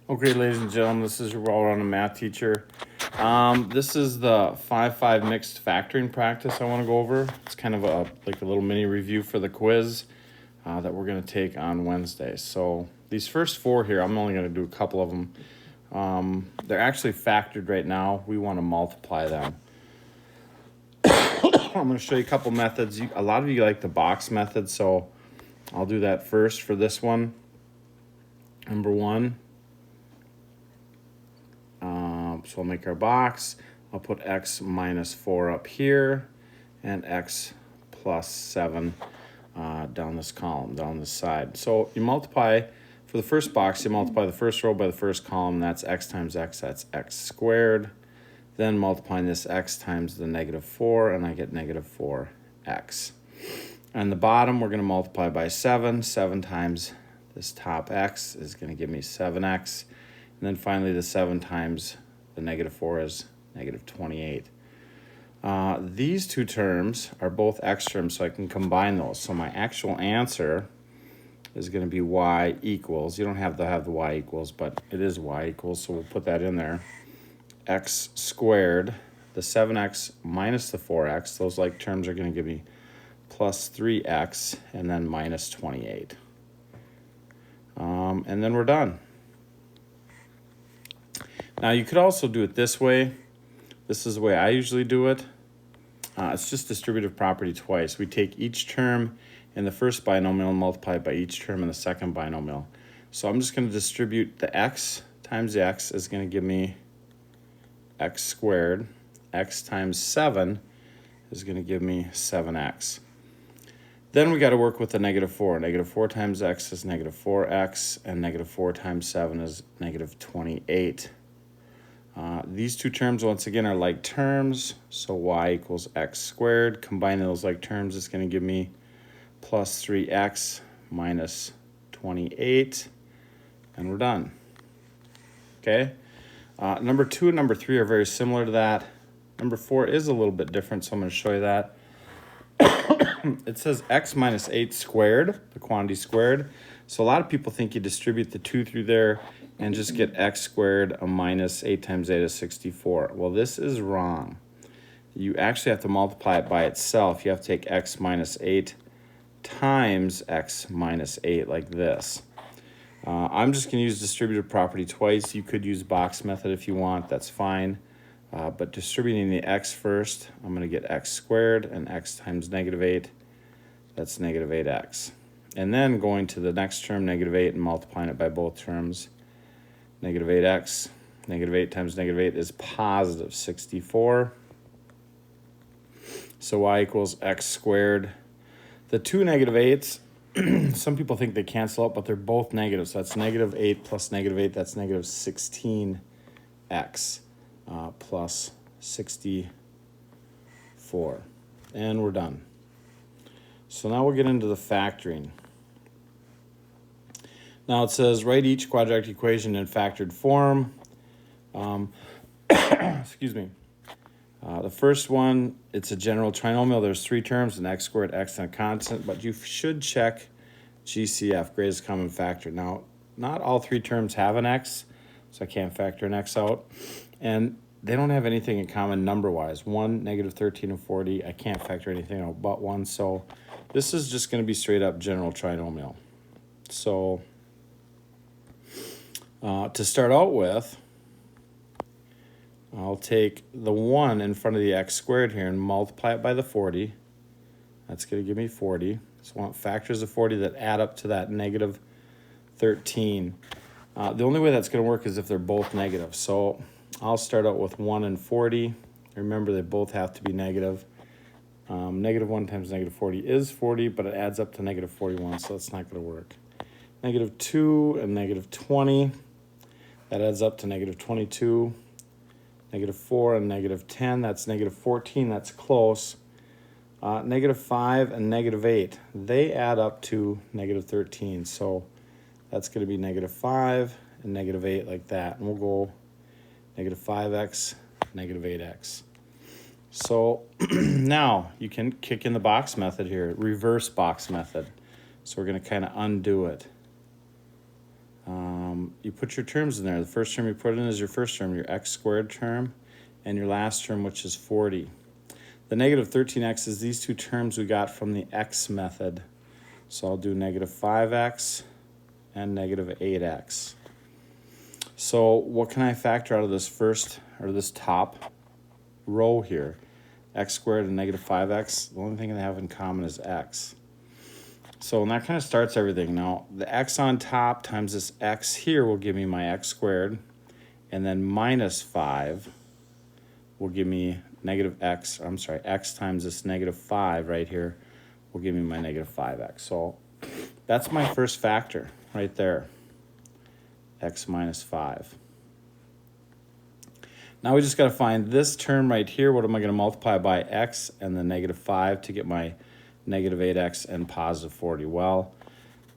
Okay, ladies and gentlemen, this is your well-rounded math teacher. This is the 5-5 mixed factoring practice I want to go over. It's kind of like a little mini review for the quiz that we're going to take on Wednesday. So these first four here, I'm only going to do a couple of them. They're actually factored right now. We want to multiply them. I'm going to show you a couple methods. A lot of you like the box method, so I'll do that first for this one. Number one. So I'll make our box. I'll put x minus 4 up here and x plus 7 down this column, down this side. So you multiply, for the first box, you multiply the first row by the first column. That's x times x, that's x squared. Then multiplying this x times the negative 4, and I get negative 4x. On the bottom, we're going to multiply by 7. 7 times this top x is going to give me 7x. And then finally, the 7 times the negative 4 is negative 28. These two terms are both x terms, so I can combine those. So my actual answer is going to be y equals. You don't have to have the y equals, but it is y equals, so we'll put that in there. X squared, the 7x minus the 4x, those like terms are going to give me plus 3x, and then minus 28. And then we're done. Now you could also do it this way. This is the way I usually do it. It's just distributive property twice. We take each term in the first binomial and multiply it by each term in the second binomial. So I'm just going to distribute the x times the x is going to give me x squared. X times 7 is going to give me 7x. Then we got to work with the negative 4. Negative 4 times x is negative 4x, and negative 4 times 7 is negative 28. These two terms, once again, are like terms, so y equals x squared. Combining those like terms is going to give me plus 3x minus 28, and we're done. Okay? Number 2 and number 3 are very similar to that. Number 4 is a little bit different, so I'm going to show you that. It says x minus 8 squared, the quantity squared. So a lot of people think you distribute the 2 through there and just get x squared minus 8 times 8 is 64. Well, this is wrong. You actually have to multiply it by itself. You have to take x minus 8 times x minus 8 like this. I'm just going to use distributive property twice. You could use box method if you want. That's fine. But distributing the x first, I'm going to get x squared, and x times negative 8, that's negative 8x. And then going to the next term, negative 8, and multiplying it by both terms, negative 8x. Negative 8 times negative 8 is positive 64. So y equals x squared. The two negative 8s, some people think they cancel out, but they're both negative. So that's negative 8 plus negative 8, that's negative 16x. Plus 64. And we're done. So now we'll get into the factoring. Now it says write each quadratic equation in factored form. Excuse me. The first one, it's a general trinomial. There's 3 terms, an x squared, x, and a constant, but you should check GCF, greatest common factor. Now, not all 3 terms have an x, so I can't factor an x out. And they don't have anything in common number-wise. 1, negative 13, and 40. I can't factor anything out but 1. So this is just going to be straight up general trinomial. So to start out with, I'll take the 1 in front of the x squared here and multiply it by the 40. That's going to give me 40. So I want factors of 40 that add up to that negative 13. The only way that's going to work is if they're both negative. So I'll start out with 1 and 40. Remember, they both have to be negative. Negative 1 times negative 40 is 40, but it adds up to negative 41, so that's not going to work. Negative 2 and negative 20, that adds up to negative 22. Negative 4 and negative 10, that's negative 14, that's close. Negative 5 and negative 8, they add up to negative 13, so that's going to be negative 5 and negative 8 like that, and we'll go negative 5x, negative 8x. So now you can kick in the box method here, reverse box method. So we're going to kind of undo it. you put your terms in there. The first term you put in is your first term, your x squared term, and your last term, which is 40. The negative 13x is these two terms we got from the x method. So I'll do negative 5x and negative 8x. So what can I factor out of this first, or this top row here? X squared and negative 5x, the only thing they have in common is x. So and that kind of starts everything. Now, the x on top times this x here will give me my x squared, and then minus 5 will give me x times this negative 5 right here will give me my negative 5x. So that's my first factor right there, x minus 5. Now we just got to find this term right here. What am I going to multiply by x and the negative 5 to get my negative 8x and positive 40? Well,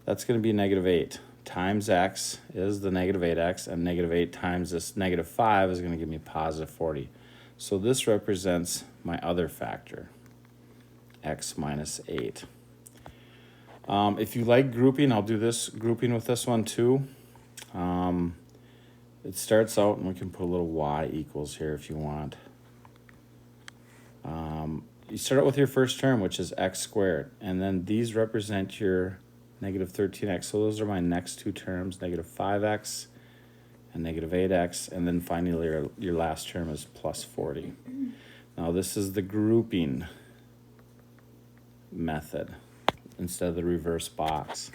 that's going to be negative 8 times x is the negative 8x, and negative 8 times this negative 5 is going to give me positive 40. So this represents my other factor, x minus 8. If you like grouping, I'll do this grouping with this one too. It starts out, and we can put a little y equals here if you want. You start out with your first term, which is x squared, and then these represent your negative 13x. So those are my next two terms, negative 5x and negative 8x, and then finally your last term is plus 40. Now this is the grouping method instead of the reverse box.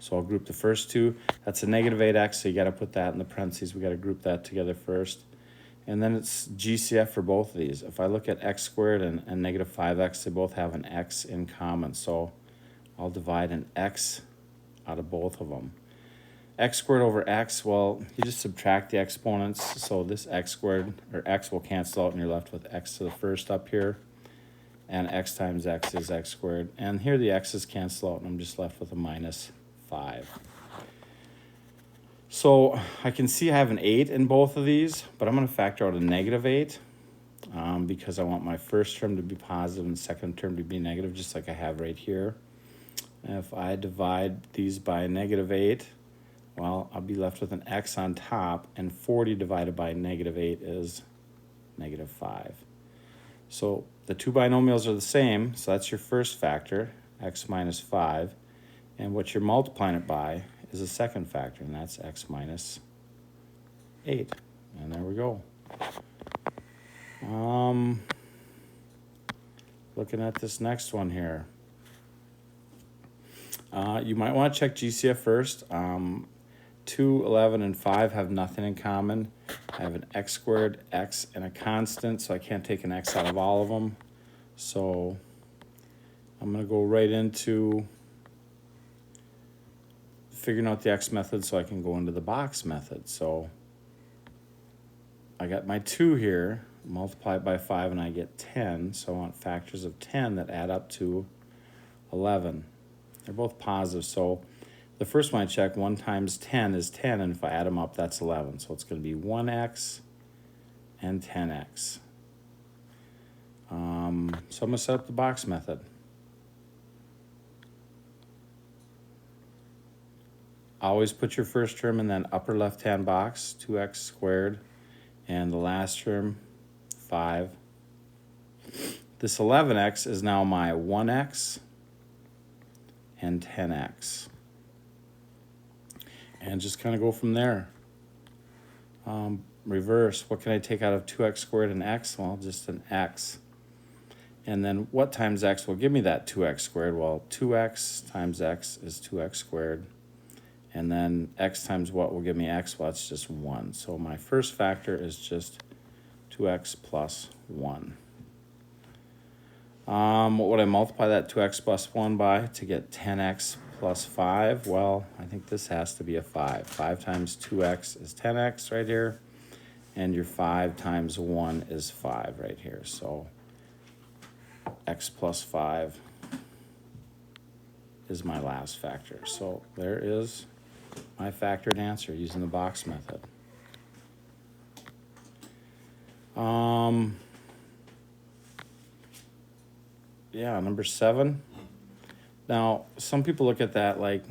So I'll group the first two. That's a negative 8x, so you got to put that in the parentheses. We got to group that together first. And then it's GCF for both of these. If I look at x squared and negative 5x, they both have an x in common. So I'll divide an x out of both of them. X squared over x, well, you just subtract the exponents. So this x squared, or x will cancel out, and you're left with x to the first up here. And x times x is x squared. And here the x's cancel out, and I'm just left with a minus 5. So I can see I have an 8 in both of these, but I'm going to factor out a negative 8 because I want my first term to be positive and the second term to be negative, just like I have right here. And if I divide these by negative 8, well, I'll be left with an x on top, and 40 divided by negative 8 is negative 5. So the two binomials are the same, so that's your first factor, x minus 5. And what you're multiplying it by is the second factor, and that's x minus 8. And there we go. Looking at this next one here. You might want to check GCF first. 2, 11, and 5 have nothing in common. I have an x squared, x, and a constant, so I can't take an x out of all of them. So I'm going to go right into figuring out the x method so I can go into the box method. So I got my 2 here, multiply it by 5, and I get 10. So I want factors of 10 that add up to 11. They're both positive. So the first one I check, 1 times 10 is 10, and if I add them up, that's 11. So it's going to be 1x and 10x. So I'm going to set up the box method. Always put your first term in that upper left-hand box, 2x squared, and the last term, 5. This 11x is now my 1x and 10x. And just kind of go from there. Reverse, what can I take out of 2x squared and x? Well, just an x. And then what times x will give me that 2x squared? Well, 2x times x is 2x squared. And then x times what will give me x? Well, it's just 1. So my first factor is just 2x plus 1. What would I multiply that 2x plus 1 by to get 10x plus 5? Well, I think this has to be a 5. 5 times 2x is 10x right here. And your 5 times 1 is 5 right here. So x plus 5 is my last factor. So there is my factored answer using the box method. Yeah, number 7. Now, some people look at that like,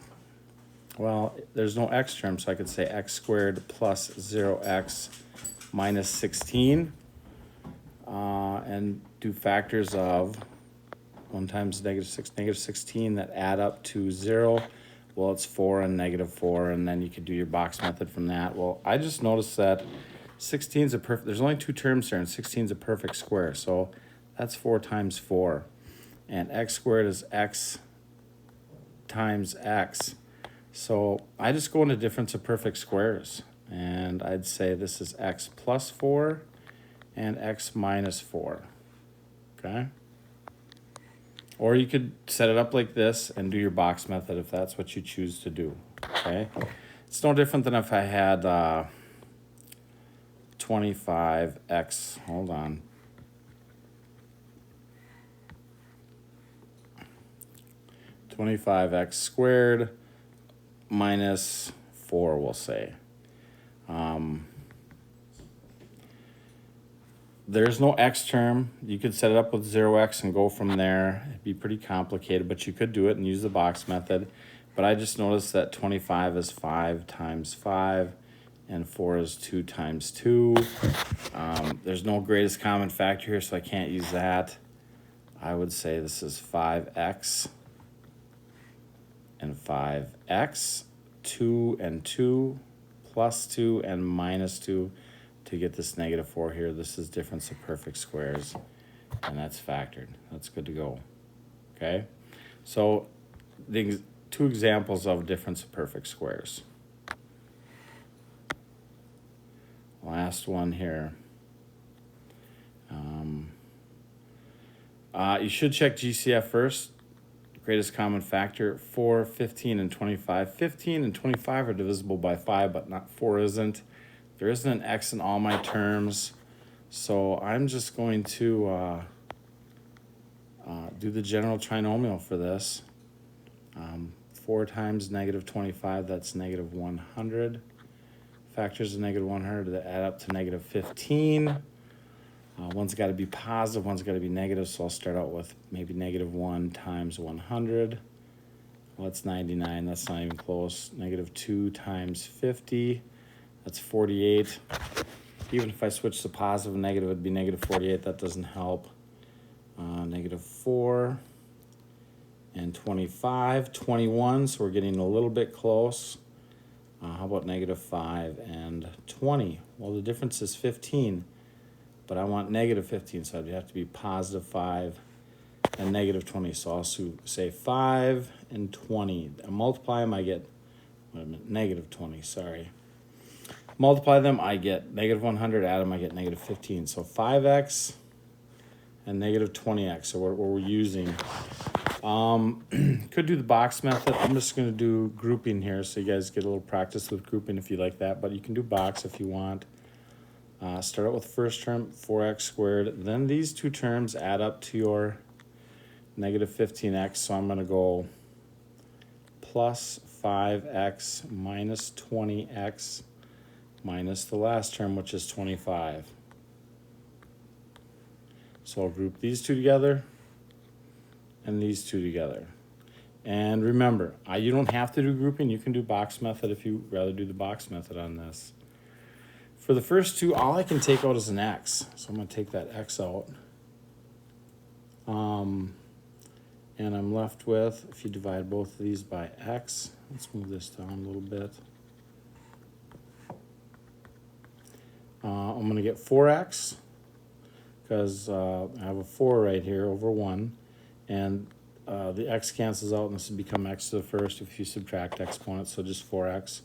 Well, there's no x term, so I could say x squared plus 0x minus 16. And do factors of 1 times -6, -16 that add up to 0. Well, it's 4 and -4, and then you could do your box method from that. Well, I just noticed that 16 is a perfect, there's only 2 terms here, and 16 is a perfect square. So that's 4 times 4. And x squared is x times x. So I just go into difference of perfect squares. And I'd say this is x plus 4 and x minus 4. Okay? Or you could set it up like this and do your box method if that's what you choose to do. Okay? It's no different than if I had 25x, hold on. (25x squared minus 4, we'll say. There's no x term. You could set it up with 0x and go from there. It'd be pretty complicated, but you could do it and use the box method. But I just noticed that 25 is 5 times 5, and 4 is 2 times 2. There's no greatest common factor here, so I can't use that. I would say this is 5x and 5x, 2 and 2, plus 2 and minus 2 to get this -4 here. This is difference of perfect squares, and that's factored. That's good to go. Okay, so the 2 examples of difference of perfect squares. Last one here. You should check GCF first. Greatest common factor, 4, 15, and 25. 15 and 25 are divisible by 5, but not 4 isn't. There isn't an x in all my terms, so I'm just going to do the general trinomial for this. 4 times -25, that's -100. Factors of -100 that add up to -15. One's got to be positive, one's got to be negative, so I'll start out with maybe -1 times 100. Well, that's 99, that's not even close. -2 times 50, that's 48. Even if I switch to positive and negative, it'd be -48, that doesn't help. -4 and 25, 21, so we're getting a little bit close. How about -5 and 20? Well, the difference is 15. But I want -15, so I'd have to be +5 and -20. So I'll say 5 and 20. I multiply them, I get, wait a minute, -20, sorry. Multiply them, I get -100, add them, I get -15. So 5x and -20x, so what we're using. Could do the box method. I'm just going to do grouping here so you guys get a little practice with grouping if you like that, but you can do box if you want. Start out with first term, 4x squared. Then these 2 terms add up to your -15x. So I'm going to go plus 5x minus 20x minus the last term, which is 25. So I'll group these 2 together and these 2 together. And remember, you don't have to do grouping. You can do box method if you rather do the box method on this. For the first 2, all I can take out is an x. So I'm going to take that x out. And I'm left with, if you divide both of these by x, let's move this down a little bit. I'm going to get 4x, because I have a 4 right here over 1. And the x cancels out, and this would become x to the first if you subtract exponents, so just 4x.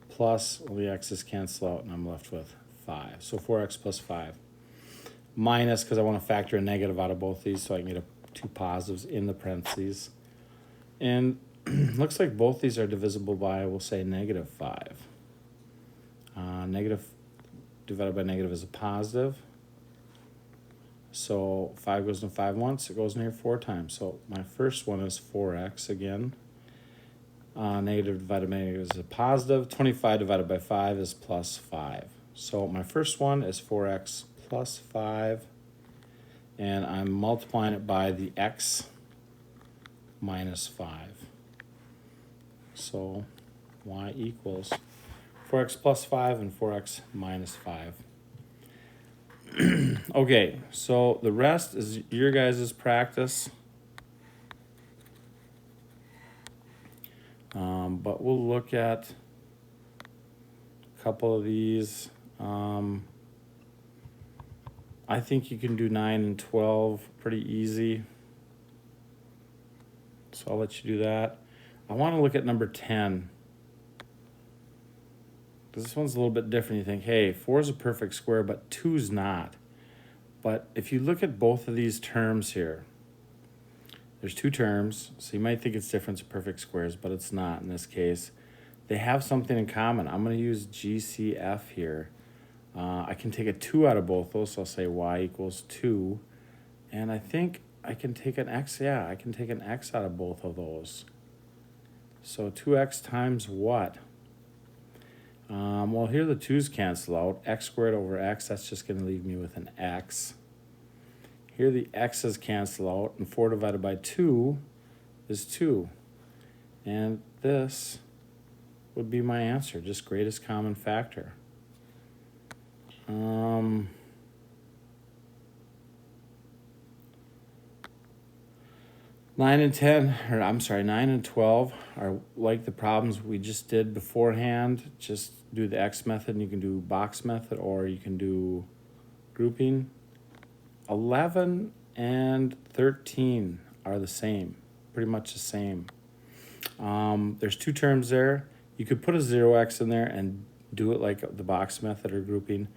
Plus, well, the x's cancel out, and I'm left with 5. So 4x plus 5. Minus, because I want to factor a negative out of both these, so I can get 2 positives in the parentheses. And looks like both these are divisible by, we'll say, -5. Negative divided by negative is a positive. So 5 goes into 5 once, it goes in here 4 times. So my first one is 4x again. Negative divided by negative is a positive. 25 divided by 5 is plus 5. So my first one is 4x plus 5. And I'm multiplying it by the x minus 5. So y equals 4x plus 5 and 4x minus 5. Okay, so the rest is your guys' practice. But we'll look at a couple of these. I think you can do 9 and 12 pretty easy. So I'll let you do that. I want to look at number 10. This one's a little bit different. You think, hey, 4 is a perfect square, but 2 is not. But if you look at both of these terms here, there's two terms, so you might think it's different to perfect squares, but it's not in this case. They have something in common. I'm going to use GCF here. I can take a 2 out of both those, so I'll say y equals 2. And I think I can take an x, yeah, I can take an x out of both of those. So 2x times what? Well, here the 2's cancel out. X squared over x, that's just going to leave me with an x. Here the x's cancel out, and 4 divided by 2 is 2. And this would be my answer, just greatest common factor. 9 and 10, or I'm sorry, 9 and 12 are like the problems we just did beforehand. Just do the X method, and you can do box method, or you can do grouping. 11 and 13 are the same, pretty much the same. There's two terms there. You could put a 0x in there and do it like the box method or grouping,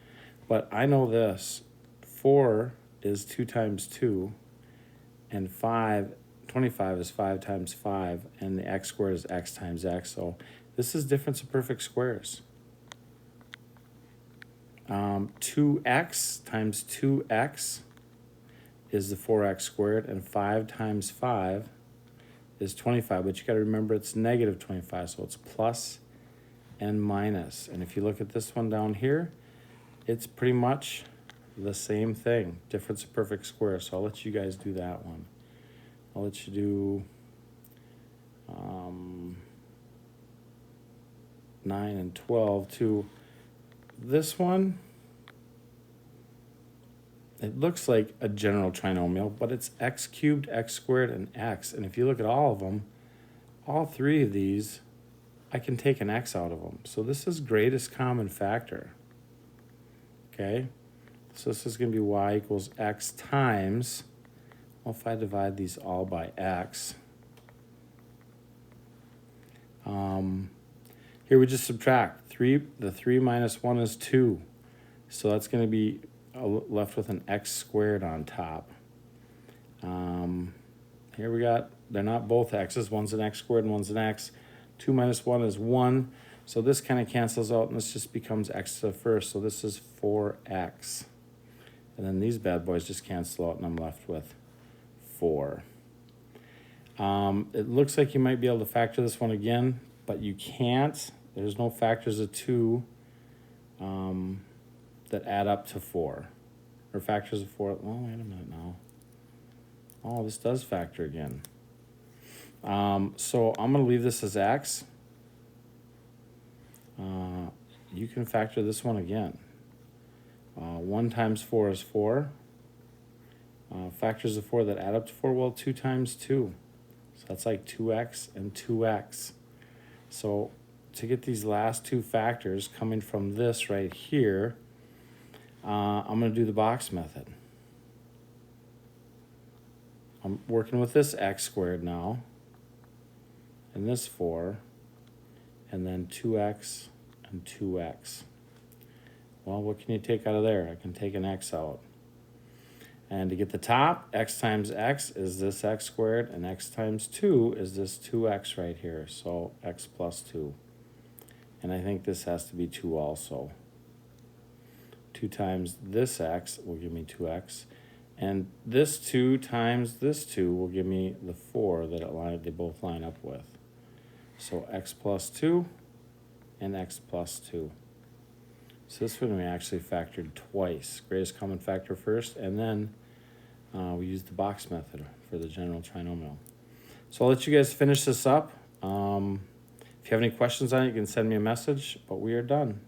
but I know this. 4 is 2 times 2, and 25 is 5 times 5, and the x squared is x times x. So this is difference of perfect squares. 2x times 2x is the 4x squared, and 5 times 5 is 25. But you got to remember it's negative 25, so it's plus and minus. And if you look at this one down here, it's pretty much the same thing, difference of perfect squares. So I'll let you guys do that one. I'll let you do 9 and 12 too. This one, it looks like a general trinomial, but it's x cubed, x squared, and x. And if you look at all of them, all three of these, I can take an x out of them. So this is greatest common factor. Okay? So this is going to be y equals x times, well, if I divide these all by x, here we just subtract. The 3 minus 1 is 2. So that's going to be left with an x squared on top. Here we got, they're not both x's. One's an x squared and one's an x. 2 minus 1 is 1. So this kind of cancels out, and this just becomes x to the first. So this is 4x. And then these bad boys just cancel out, and I'm left with 4. It looks like you might be able to factor this one again, but you can't. There's no factors of 2 that add up to 4. Or factors of 4. Oh, wait a minute now. Oh, this does factor again. So I'm going to leave this as x. You can factor this one again. 1 times 4 is 4. Factors of 4 that add up to 4, well, 2 times 2. So that's like 2x and 2x. So to get these last two factors coming from this right here, I'm going to do the box method. I'm working with this x squared now, and this 4, and then 2x and 2x. Well, what can you take out of there? I can take an x out. And to get the top, x times x is this x squared, and x times 2 is this 2x right here. So x plus 2. And I think this has to be 2 also. 2 times this x will give me 2x. And this 2 times this 2 will give me the 4 that they both line up with. So x plus 2 and x plus 2. So this one we actually factored twice. Greatest common factor first, and then we used the box method for the general trinomial. So I'll let you guys finish this up. If you have any questions on it, you can send me a message, but we are done.